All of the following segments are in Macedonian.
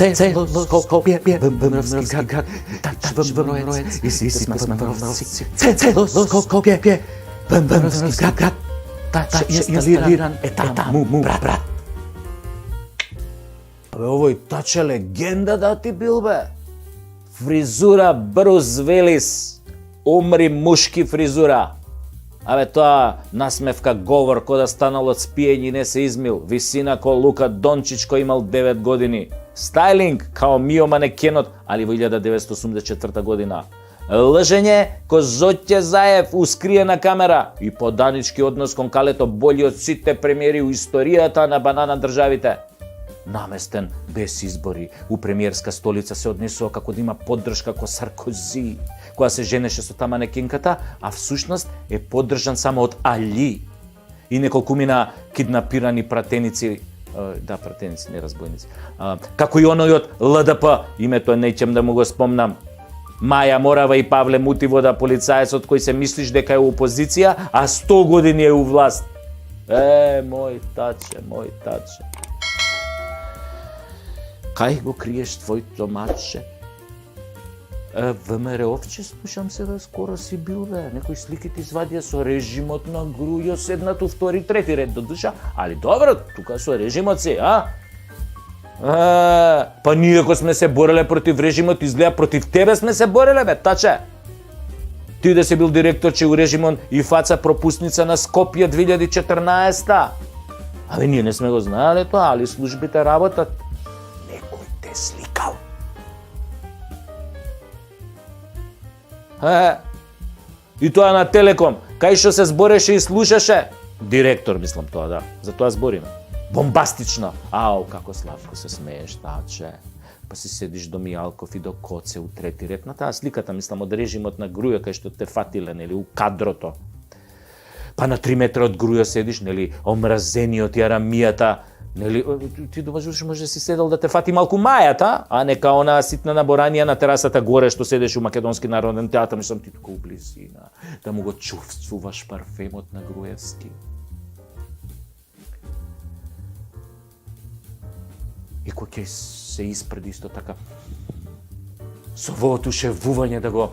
Скопје, Вмровски град, тач Вмроец, и сме Вмровци. Скопје, Вмровски град, тач инсталиран е таму, брат. Абе, овој тач е легенда да ти бил, бе. Фризура Брус Вилис, умри мушки фризура. Абе, тоа насмевка говор кој да станал од спиење и не се измил. Висина ко Лука Дончич кој имал 9 години. Стайлинг као Мио манекенот, али во 1984 година. Лжење ко Зоќе Заев ускриена камера и поданички однос кон Калето бољи од сите премиери у историјата на банана државите. Наместен без избори, у премиерска столица се однесува како да има поддршка ко Саркози, која се женеше со таа манекенката, а всушност е поддржан само од Али и неколкумина киднапирани пратеници, пратеници, не разбойници, како и оној од ЛДП, името неќем да му го спомнам, Маја Морава и Павле Мутивода, полицаецот кој се мислиш дека е у опозиција, а 100 години е у власт. Мој таче. Кај го криеш твојто маче? ВМРО-вче, слушам се да скоро си бил, бе. Некои слики ти извадија со режимот на Грујо, седнат у втори, трети ред до душа. Али добро, тука со режимот си, па ние кој сме се бореле против режимот, изгледа против тебе сме се бореле, бе, таче. Ти да си бил директорче у режимон и фаца пропусница на Скопје 2014-та. Абе, ние не сме го знаеле тоа, али службите работат. Некој те сликал. И тоа на Телеком, кај што се збореше и слушаше. Директор, мислам тоа, да. За тоа збориме. Бомбастично. Како славко се смееш, таче. Па си седиш до Мијалков и до Коце у трети ред. На таа сликата, мислам, од режимот на Грујо, кај што те фатиле, нели, у кадрото. Па на 3 метра од Грујо седиш, нели, омразениот Јарамијата, нели, ти доважуваш, може да си седел да те фати малку Мајата, а не као онаа ситна наборанија на терасата горе што седеш у Македонски народен театар, мислам ти тука у близина, да му го чувствуваш парфемот на Груевски. И кој ќе се испреди исто така со воодушевување да го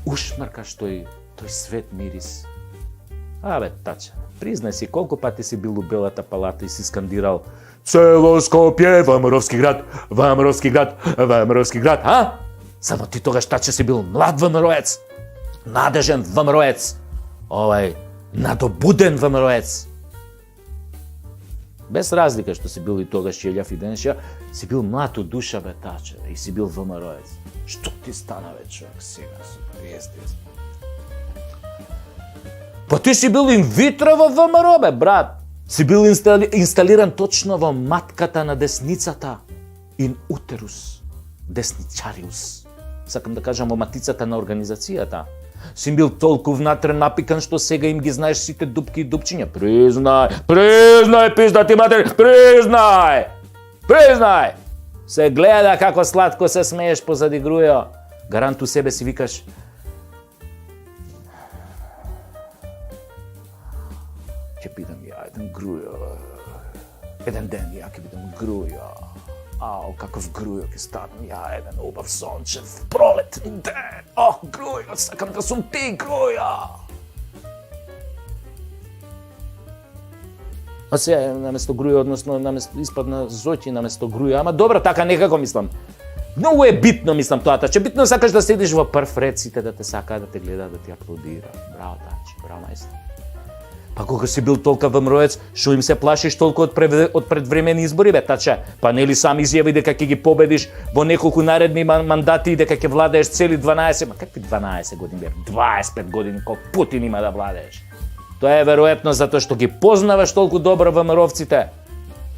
ушмркаш тој свет мирис. Абе, таче, признај си колку пати си бил у Белата палата и си скандирал "Цело Скопје, ВМРО-вски град, ВМРО-вски град, ВМРО-вски град", Само ти тогаш, таче, си бил млад ВМРО-ец, надежен ВМРО-ец, надобуден ВМРО-ец. Без разлика што си бил и тогаш Јелјав и денеша, си бил млад у душа, бе, таче, и си бил ВМРО-ец. Што ти стана, бе, човек, сега со пријестец? Па ти си бил инвитро во ВМРО, бе, брат. Си бил инсталиран точно во матката на десницата. In uterus deсничариус. Сакам да кажам во матицата на организацијата. Си бил толку внатре напикан што сега им ги знаеш сите дупки и дупчиња. Признај, пизда ти матер, признај! Се гледа како сладко се смееш позади Грујо. Гарант у себе си викаш: ќе бидам ја еден Грујо. Еден ден ја ќе бидам Грујо. Каков Грујо ќе станам ја еден убав сончев пролетни ден. Грујо, сакам да сум ти, Грујо. А сега наместо Грујо, односно испадна Зоќи наместо Грујо. Ама добро, така некако мислам. Многу е битно, мислам, тоа, таче. Битно сакаш да седиш во прв ред, сите да те сакаат, да те гледаат, да ти аплодираат. Браво, таче, браво, мајстор. Па кога си бил толка ВМРО-ец, шо им се плашиш толку од предвремени избори, бе, таче? Па нели сам изјави дека ќе ги победиш во неколку наредни мандати и дека ќе владееш цели 12, какви 12 години, бе? 25 години, колку Путин има да владееш. Тоа е веројатно затоа што ги познаваш толку добро ВМРО-вците.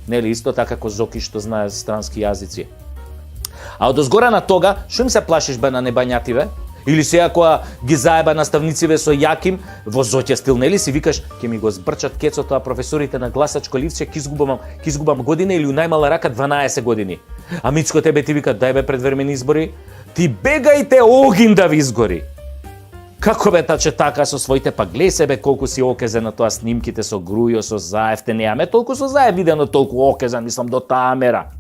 Нели исто така како Зоки што знае странски јазици. А одозгора на тога, шо им се плашиш, бе, на небањативе? Или сега кога ги заеба наставнициве со Јаким во Зоќа стил, нели си викаш ќе ми го збрчат кецото, а професорите на гласачко ливче ќе изгубам година или у најмала рака 12 години. А Мицко тебе ти вика: дај, бе, предвремени избори, ти бегајте огин да ви изгори. Како, бе, таче, така со своите, па глеј себе колку си окезен на тоа снимките со Грујо, со Заев, те неаме толку со Заев видено, толку окезен, мислам, до таа мера.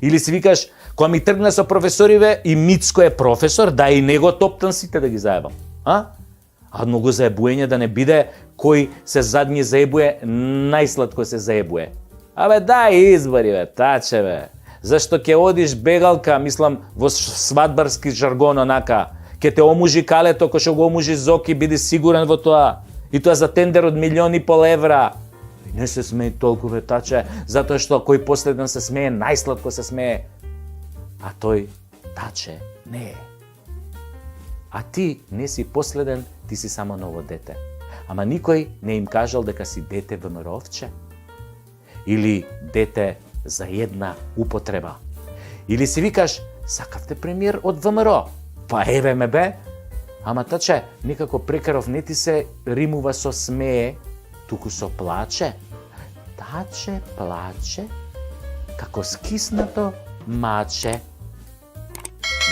Или си викаш, кога ми тргна со професориве и Мицко е професор, да и него топтам сите да ги заебам. А многу заебуење да не биде кој се задни заебуе, најсладко се заебуе. Дај избори, таче, бе. Зашто ќе одиш бегалка, мислам, во свадбарски жаргон, онака, ќе те омужи калето, кој што го омужи Зоки, биди сигурен во тоа. И тоа за тендер од 1,5 евра. И не се смеј толку, бе, таче, затоа што кој последен се смее, најсладко се смее. А тој, таче, не е. А ти не си последен, ти си само ново дете. Ама никој не им кажал дека си дете ВМРО-вче. Или дете за една употреба. Или си викаш, сакавте премиер од ВМРО. Па еве ме бе. Ама таче, никако прекаров не ти се римува со смее, туку со плаче. Таче плаче, како скиснато маче.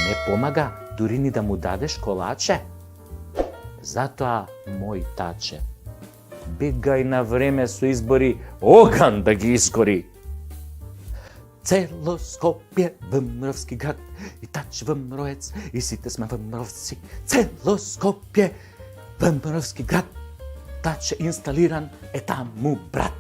Не помага, дури ни да му дадеш колаче. Затоа, мој таче, бегај на време со избори, оган да ги искори. Цело Скопје, ВМРО-вски град, и тач ВМРО-ец, и сите сме ВМРО-вци. Цело Скопје, ВМРО-вски град, тач инсталиран е таму брат.